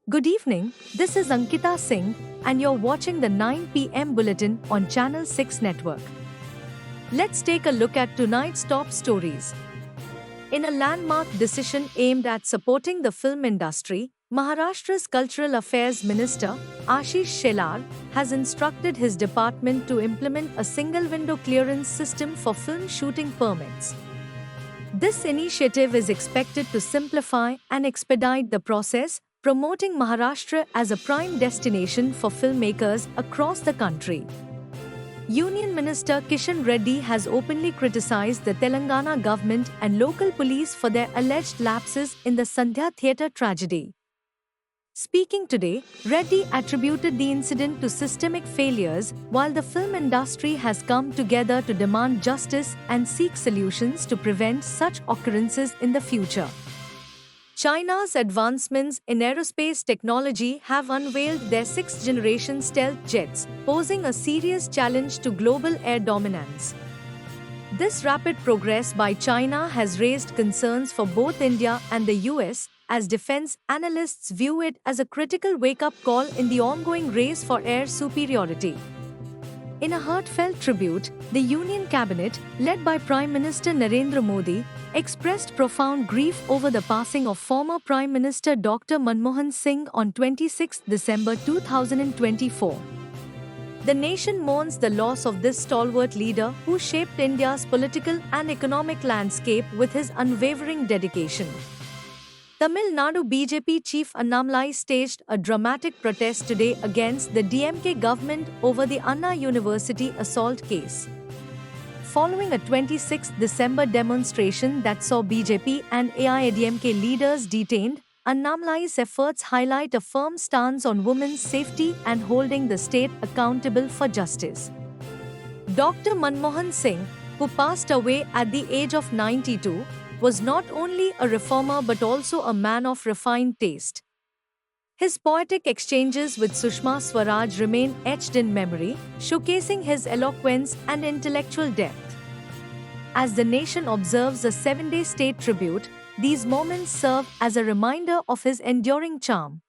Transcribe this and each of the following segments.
Good evening, this is Ankita Singh, and you're watching the 9 p.m. bulletin on Channel 6 Network. Let's take a look at tonight's top stories. In a landmark decision aimed at supporting the film industry, Maharashtra's Cultural Affairs Minister, Ashish Shelar, has instructed his department to implement a single window clearance system for film shooting permits. This initiative is expected to simplify and expedite the process, promoting Maharashtra as a prime destination for filmmakers across the country. Union Minister Kishan Reddy has openly criticized the Telangana government and local police for their alleged lapses in the Sandhya theatre tragedy. Speaking today, Reddy attributed the incident to systemic failures, while the film industry has come together to demand justice and seek solutions to prevent such occurrences in the future. China's advancements in aerospace technology have unveiled their sixth-generation stealth jets, posing a serious challenge to global air dominance. This rapid progress by China has raised concerns for both India and the US, as defense analysts view it as a critical wake-up call in the ongoing race for air superiority. In a heartfelt tribute, the Union Cabinet, led by Prime Minister Narendra Modi, expressed profound grief over the passing of former Prime Minister Dr. Manmohan Singh on 26 December 2024. The nation mourns the loss of this stalwart leader who shaped India's political and economic landscape with his unwavering dedication. Tamil Nadu BJP chief Annamalai staged a dramatic protest today against the DMK government over the Anna University assault case. Following a 26 December demonstration that saw BJP and AIADMK leaders detained, Annamalai's efforts highlight a firm stance on women's safety and holding the state accountable for justice. Dr. Manmohan Singh, who passed away at the age of 92, was not only a reformer but also a man of refined taste. His poetic exchanges with Sushma Swaraj remain etched in memory, showcasing his eloquence and intellectual depth. As the nation observes a 7-day state tribute, these moments serve as a reminder of his enduring charm.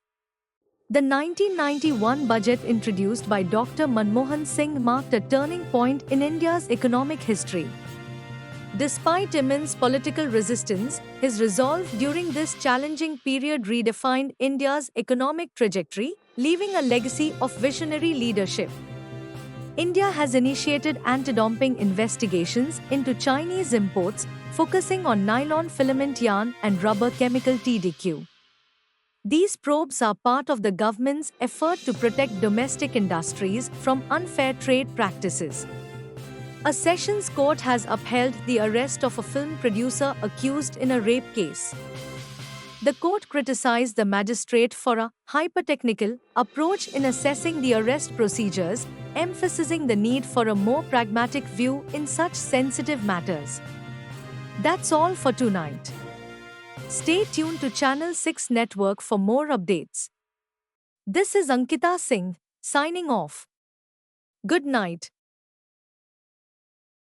The 1991 budget introduced by Dr. Manmohan Singh marked a turning point in India's economic history. Despite immense political resistance, his resolve during this challenging period redefined India's economic trajectory, leaving a legacy of visionary leadership. India has initiated anti-dumping investigations into Chinese imports, focusing on nylon filament yarn and rubber chemical TDQ. These probes are part of the government's effort to protect domestic industries from unfair trade practices. A sessions court has upheld the arrest of a film producer accused in a rape case. The court criticized the magistrate for a hyper-technical approach in assessing the arrest procedures, emphasizing the need for a more pragmatic view in such sensitive matters. That's all for tonight. Stay tuned to Channel 6 Network for more updates. This is Ankita Singh, signing off. Good night.